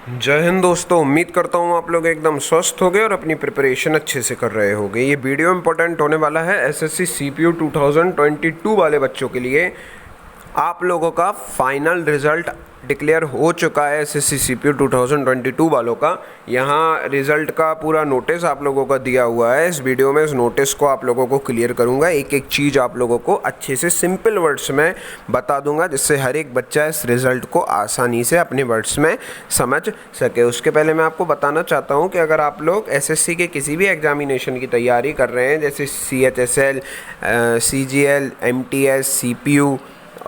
जय हिंद दोस्तों। उम्मीद करता हूँ आप लोग एकदम स्वस्थ होंगे और अपनी प्रिपरेशन अच्छे से कर रहे होंगे। ये वीडियो इंपॉर्टेंट होने वाला है एसएससी सीपीयू 2022 वाले बच्चों के लिए। आप लोगों का फाइनल रिज़ल्ट डिक्लेयर हो चुका है एसएससी सीपीयू 2022 वालों का। यहाँ रिज़ल्ट का पूरा नोटिस आप लोगों का दिया हुआ है। इस वीडियो में इस नोटिस को आप लोगों को क्लियर करूँगा, एक एक चीज़ आप लोगों को अच्छे से सिंपल वर्ड्स में बता दूंगा, जिससे हर एक बच्चा इस रिज़ल्ट को आसानी से अपने वर्ड्स में समझ सके। उसके पहले मैं आपको बताना चाहता हूँ कि अगर आप लोग एसएससी के किसी भी एग्जामिनेशन की तैयारी कर रहे हैं, जैसे CHSL, CGL, MTS, CPU,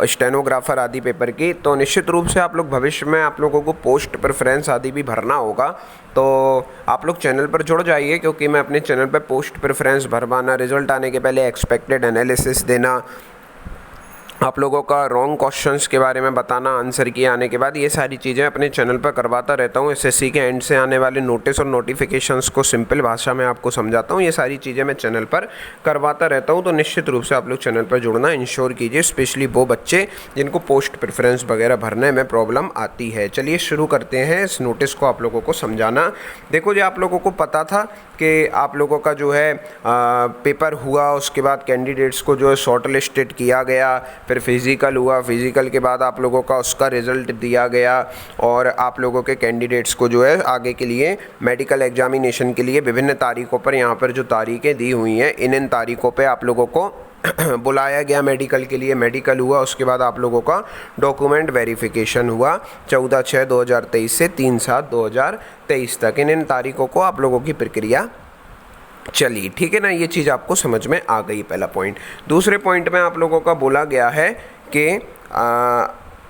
stenographer आदि पेपर की, तो निश्चित रूप से आप लोग भविष्य में आप लोगों को पोस्ट प्रेफरेंस आदि भी भरना होगा। तो आप लोग चैनल पर जुड़ जाइए, क्योंकि मैं अपने चैनल पर पोस्ट प्रेफरेंस भरवाना, रिजल्ट आने के पहले एक्सपेक्टेड एनालिसिस देना, आप लोगों का रॉन्ग क्वेश्चंस के बारे में बताना आंसर किए आने के बाद, ये सारी चीज़ें अपने चैनल पर करवाता रहता हूँ। एसएससी के एंड से आने वाले नोटिस और नोटिफिकेशंस को सिंपल भाषा में आपको समझाता हूँ। ये सारी चीज़ें मैं चैनल पर करवाता रहता हूँ। तो निश्चित रूप से आप लोग चैनल पर जुड़ना इंश्योर कीजिए, स्पेशली वो बच्चे जिनको पोस्ट प्रेफरेंस वगैरह भरने में प्रॉब्लम आती है। चलिए शुरू करते हैं इस नोटिस को आप लोगों को समझाना। देखो जी, आप लोगों को पता था कि आप लोगों का जो है पेपर हुआ, उसके बाद कैंडिडेट्स को जो है शॉर्ट लिस्टेड किया गया, फिर फिज़िकल हुआ, फिज़िकल के बाद आप लोगों का उसका रिज़ल्ट दिया गया, और आप लोगों के कैंडिडेट्स को जो है आगे के लिए मेडिकल एग्जामिनेशन के लिए विभिन्न तारीखों पर, यहाँ पर जो तारीखें दी हुई हैं, इन तारीखों पे आप लोगों को बुलाया गया मेडिकल के लिए। मेडिकल हुआ, उसके बाद आप लोगों का डॉक्यूमेंट वेरिफिकेशन हुआ 14/6/2023 से 3/7/2023 तक। इन तारीखों को आप लोगों की प्रक्रिया चलिए, ठीक है ना। ये चीज़ आपको समझ में आ गई, पहला पॉइंट। दूसरे पॉइंट में आप लोगों का बोला गया है कि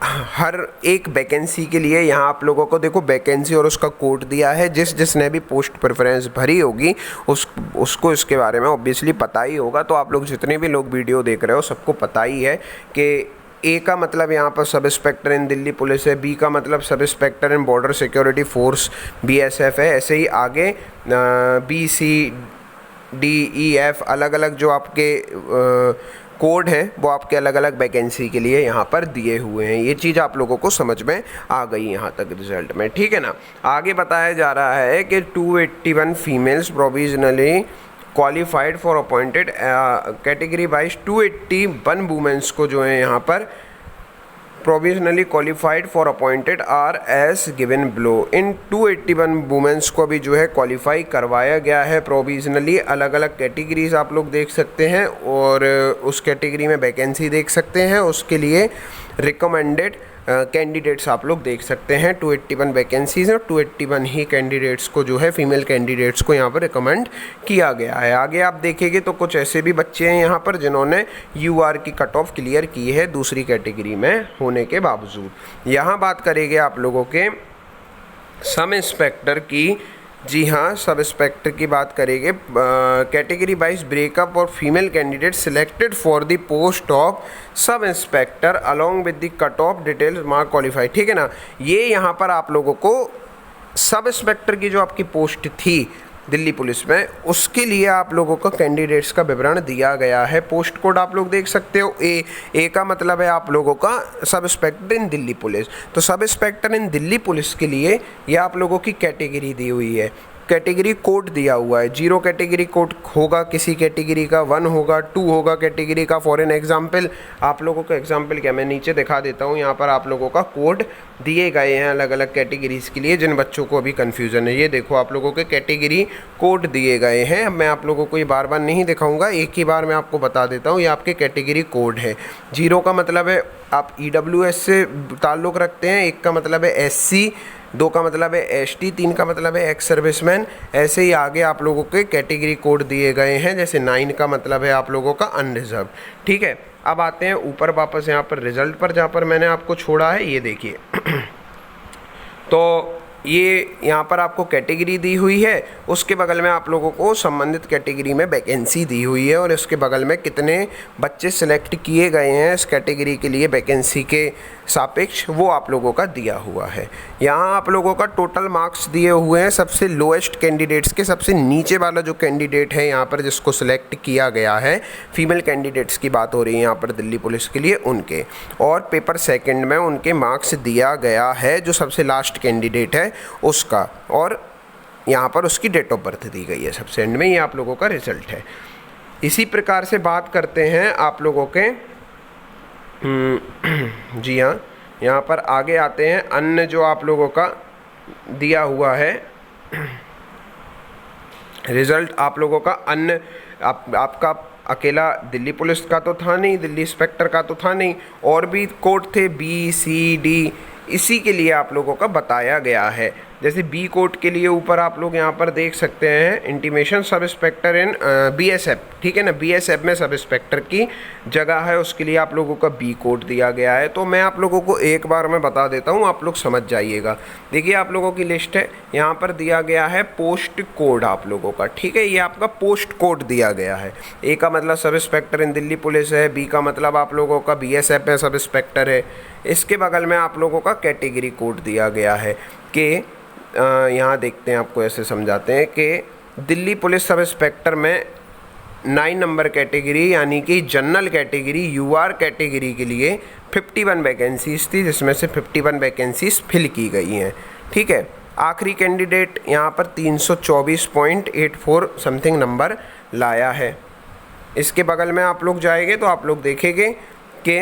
हर एक वैकेंसी के लिए यहाँ आप लोगों को देखो वैकेंसी और उसका कोड दिया है। जिसने भी पोस्ट प्रेफरेंस भरी होगी उसको इसके बारे में ऑब्वियसली पता ही होगा। तो आप लोग जितने भी लोग वीडियो देख रहे हो सबको पता ही है कि ए का मतलब यहाँ पर सब इंस्पेक्टर इन दिल्ली पुलिस है, बी का मतलब सब इंस्पेक्टर इन बॉर्डर सिक्योरिटी फोर्स BSF है। ऐसे ही आगे BCDEF अलग अलग जो आपके कोड हैं वो आपके अलग अलग वैकेंसी के लिए यहाँ पर दिए हुए हैं। ये चीज़ आप लोगों को समझ में आ गई यहाँ तक रिजल्ट में, ठीक है ना। आगे बताया जा रहा है कि 281 females provisionally qualified for appointed category wise 281 women's को जो है यहाँ पर provisionally qualified for appointed R S given below. In 281 women's को भी जो है क्वालिफाई करवाया गया है प्रोविजनली। अलग अलग कैटेगरीज आप लोग देख सकते हैं और उस कैटेगरी में वैकेंसी देख सकते हैं, उसके लिए रिकमेंडेड कैंडिडेट्स आप लोग देख सकते हैं। 281 वैकेंसीज और 281 ही कैंडिडेट्स को जो है फीमेल कैंडिडेट्स को यहाँ पर रिकमेंड किया गया है। आगे आप देखेंगे तो कुछ ऐसे भी बच्चे हैं यहाँ पर जिन्होंने UR की कट ऑफ क्लियर की है दूसरी कैटेगरी में होने के बावजूद। यहाँ बात करेंगे आप लोगों के सब इंस्पेक्टर की। जी हाँ, सब इंस्पेक्टर की बात करेंगे। कैटेगरी वाइज ब्रेकअप और female candidate selected for the post of sub inspector along with the cut off details mark qualify, ठीक है ना। ये यहाँ पर आप लोगों को सब इंस्पेक्टर की जो आपकी पोस्ट थी दिल्ली पुलिस में, उसके लिए आप लोगों को कैंडिडेट्स का विवरण दिया गया है। पोस्ट कोड आप लोग देख सकते हो। ए का मतलब है आप लोगों का सब इंस्पेक्टर इन दिल्ली पुलिस। तो सब इंस्पेक्टर इन दिल्ली पुलिस के लिए ये आप लोगों की कैटेगरी दी हुई है, कैटेगरी कोड दिया हुआ है। 0 कैटेगरी कोड होगा किसी कैटेगरी का, 1 होगा, 2 होगा कैटेगरी का। फॉर एन एग्जाम्पल आप लोगों का एग्जाम्पल क्या मैं नीचे दिखा देता हूँ। यहाँ पर आप लोगों का कोड दिए गए हैं अलग अलग कैटेगरीज़ के लिए, जिन बच्चों को अभी कन्फ्यूज़न है। ये देखो आप लोगों के कैटेगरी कोड दिए गए हैं। अब मैं आप लोगों को ये बार बार नहीं दिखाऊंगा, एक ही बार मैं आपको बता देता हूँ। ये आपके कैटेगरी कोड है। 0 का मतलब है आप EWS से ताल्लुक़ रखते हैं, 1 का मतलब है SC, 2 का मतलब है ST, 3 का मतलब है एक्स सर्विसमैन। ऐसे ही आगे आप लोगों के कैटेगरी कोड दिए गए हैं, जैसे 9 का मतलब है आप लोगों का अनरिजर्व, ठीक है। अब आते हैं ऊपर वापस यहाँ पर रिजल्ट पर, जहाँ पर मैंने आपको छोड़ा है। ये देखिए तो ये यहाँ पर आपको कैटेगरी दी हुई है, उसके बगल में आप लोगों को संबंधित कैटेगरी में वैकेंसी दी हुई है, और इसके बगल में कितने बच्चे सिलेक्ट किए गए हैं इस कैटेगरी के लिए वैकेंसी के सापेक्ष, वो आप लोगों का दिया हुआ है। यहाँ आप लोगों का टोटल मार्क्स दिए हुए हैं सबसे लोएस्ट कैंडिडेट्स के। सबसे नीचे वाला जो कैंडिडेट है यहाँ पर जिसको सिलेक्ट किया गया है, फीमेल कैंडिडेट्स की बात हो रही है यहाँ पर दिल्ली पुलिस के लिए, उनके, और पेपर सेकंड में उनके मार्क्स दिया गया है जो सबसे लास्ट कैंडिडेट है उसका, और यहाँ पर उसकी डेट ऑफ बर्थ दी गई है सबसे एंड में। ये आप लोगों का रिजल्ट है। इसी प्रकार से बात करते हैं आप लोगों के जी हाँ, यहाँ पर आगे आते हैं। अन्य जो आप लोगों का दिया हुआ है रिज़ल्ट आप लोगों का, अन्य आपका अकेला दिल्ली पुलिस का तो था नहीं, दिल्ली इंस्पेक्टर का तो था नहीं, और भी कोड थे बी सी डी, इसी के लिए आप लोगों का बताया गया है। जैसे बी कोड के लिए ऊपर आप लोग यहाँ पर देख सकते हैं इंटीमेशन सब इंस्पेक्टर इन बीएसएफ, ठीक है ना, बीएसएफ में सब इंस्पेक्टर की जगह है, उसके लिए आप लोगों का बी कोड दिया गया है। तो मैं आप लोगों को एक बार मैं बता देता हूँ, आप लोग समझ जाइएगा। देखिए आप लोगों की लिस्ट है, यहाँ पर दिया गया है पोस्ट कोड आप लोगों का, ठीक है, ये आपका पोस्ट कोड दिया गया है। ए का मतलब सब इंस्पेक्टर इन दिल्ली पुलिस है, बी का मतलब आप लोगों का बीएसएफ में सब इंस्पेक्टर है। इसके बगल में आप लोगों का कैटेगरी कोड दिया गया है कि यहाँ देखते हैं, आपको ऐसे समझाते हैं कि दिल्ली पुलिस सब इंस्पेक्टर में 9 नंबर कैटेगरी यानी कि जनरल कैटेगरी यूआर कैटेगरी के लिए 51 वैकेंसीज थी, जिसमें से 51 वैकेंसीज फिल की गई हैं, ठीक है। आखिरी कैंडिडेट यहाँ पर 324.84 समथिंग नंबर लाया है। इसके बगल में आप लोग जाएंगे तो आप लोग देखेंगे कि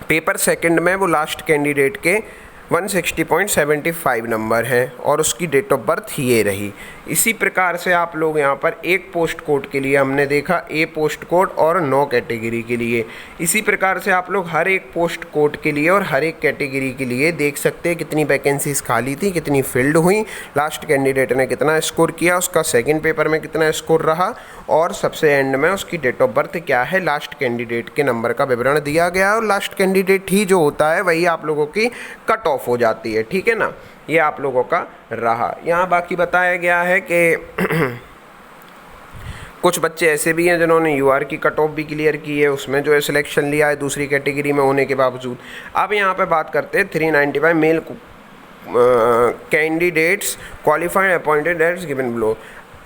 पेपर सेकंड में वो लास्ट कैंडिडेट के 160.75 नंबर है और उसकी डेट ऑफ बर्थ ये रही। इसी प्रकार से आप लोग यहाँ पर एक पोस्ट कोड के लिए हमने देखा ए पोस्ट कोड और 9 कैटेगरी के लिए। इसी प्रकार से आप लोग हर एक पोस्ट कोड के लिए और हर एक कैटेगरी के लिए देख सकते हैं कितनी वैकेंसीज खाली थी, कितनी फिल्ड हुई, लास्ट कैंडिडेट ने कितना स्कोर किया, उसका सेकेंड पेपर में कितना स्कोर रहा, और सबसे एंड में उसकी डेट ऑफ बर्थ क्या है, लास्ट कैंडिडेट के नंबर का विवरण दिया गया है। और लास्ट कैंडिडेट ही जो होता है वही आप लोगों की कट ऑफ हो जाती है, ठीक है ना। ये आप लोगों का रहा। यहाँ बाकी बताया गया है कि कुछ बच्चे ऐसे भी हैं जिन्होंने यूआर की कट ऑफ भी क्लियर की है, उसमें जो है सिलेक्शन लिया है दूसरी कैटेगरी में होने के बावजूद। अब यहाँ पे बात करते हैं 395 male candidates qualified appointed as given below.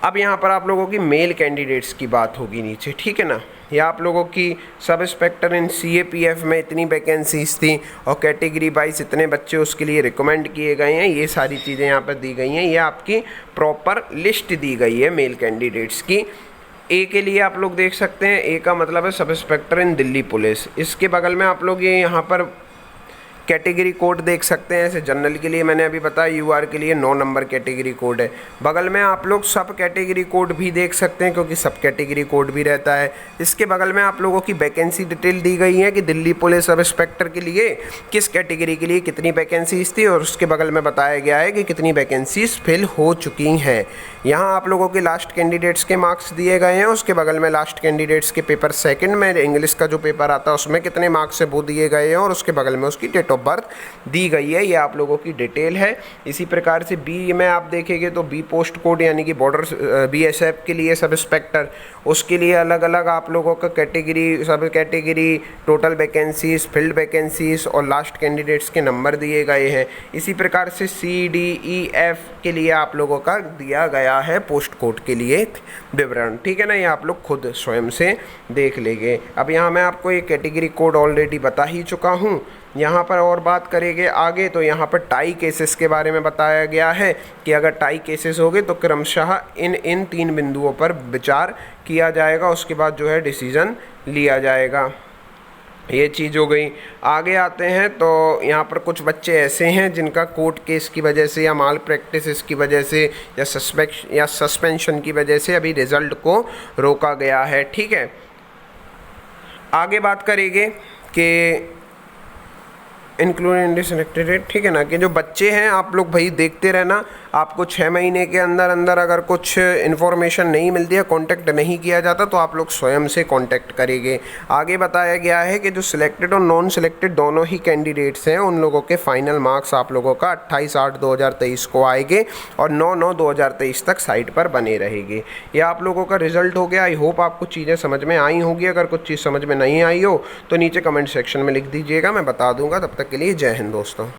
अब यहाँ पर आप लोगों की मेल कैंडिडेट्स की बात होगी नीचे, ठीक है ना। ये आप लोगों की सब इंस्पेक्टर इन सीएपीएफ में इतनी वैकेंसीज थी और कैटेगरी वाइज इतने बच्चे उसके लिए रिकमेंड किए गए हैं, ये सारी चीज़ें यहाँ पर दी गई हैं। ये आपकी प्रॉपर लिस्ट दी गई है मेल कैंडिडेट्स की। ए के लिए आप लोग देख सकते हैं, ए का मतलब है सब इंस्पेक्टर इन दिल्ली पुलिस। इसके बगल में आप लोग ये यहाँ पर कैटेगरी कोड देख सकते हैं। ऐसे जनरल के लिए मैंने अभी बताया, यूआर के लिए 9 नंबर कैटेगरी कोड है। बगल में आप लोग सब कैटेगरी कोड भी देख सकते हैं क्योंकि सब कैटेगरी कोड भी रहता है। इसके बगल में आप लोगों की वैकेंसी डिटेल दी गई है कि दिल्ली पुलिस सब इंस्पेक्टर के लिए किस कैटेगरी के लिए कितनी वैकेंसीज थी, और उसके बगल में बताया गया है कि कितनी वैकेंसीज फिल हो चुकी हैं। यहाँ आप लोगों के लास्ट कैंडिडेट्स के मार्क्स दिए गए हैं। उसके बगल में लास्ट कैंडिडेट्स के पेपर सेकंड में इंग्लिश का जो पेपर आता है उसमें कितने मार्क्स है वो दिए गए हैं, और उसके बगल में उसकी डेट ऑफ बर्थ दी गई है। ये आप लोगों की डिटेल है। इसी प्रकार से बी में आप देखेंगे तो बी पोस्ट कोड यानी कि बॉर्डर बीएसएफ के लिए सब इंस्पेक्टर, उसके लिए अलग अलग आप लोगों का कैटेगरी, सब category, total vacancies, field vacancies और लास्ट कैंडिडेट्स के नंबर दिए गए हैं। इसी प्रकार से सी डी ई एफ के लिए आप लोगों का दिया गया है पोस्ट कोड के लिए विवरण, ठीक है ना। ये आप लोग खुद स्वयं से देख लेंगे। अब यहाँ मैं आपको ये कैटेगरी कोड ऑलरेडी बता ही चुका हूँ। यहाँ पर और बात करेंगे आगे तो यहाँ पर टाई केसेस के बारे में बताया गया है कि अगर टाई केसेस हो गए तो क्रमशः इन 3 बिंदुओं पर विचार किया जाएगा, उसके बाद जो है डिसीजन लिया जाएगा। ये चीज़ हो गई। आगे आते हैं तो यहाँ पर कुछ बच्चे ऐसे हैं जिनका कोर्ट केस की वजह से या माल प्रैक्टिसेस की वजह से या सस्पेंशन की वजह से अभी रिज़ल्ट को रोका गया है, ठीक है। आगे बात करेंगे कि इंक्लूडिंग सिलेक्टेड, ठीक है ना, कि जो बच्चे हैं आप लोग भाई देखते रहना। आपको 6 महीने के अंदर अंदर अगर कुछ इन्फॉर्मेशन नहीं मिलती है, कांटेक्ट नहीं किया जाता, तो आप लोग स्वयं से कांटेक्ट करेंगे। आगे बताया गया है कि जो सिलेक्टेड और नॉन सिलेक्टेड दोनों ही कैंडिडेट्स हैं उन लोगों के फाइनल मार्क्स आप लोगों का 28/8/2023 को आएंगे और 9/9/2023 तक साइट पर बने रहेंगे। ये आप लोगों का रिजल्ट हो गया। आई होप आपको चीज़ें समझ में आई होंगी। अगर कुछ चीज़ समझ में नहीं आई हो तो नीचे कमेंट सेक्शन में लिख दीजिएगा, मैं बता दूंगा। तब तक के लिए जय हिंद दोस्तों।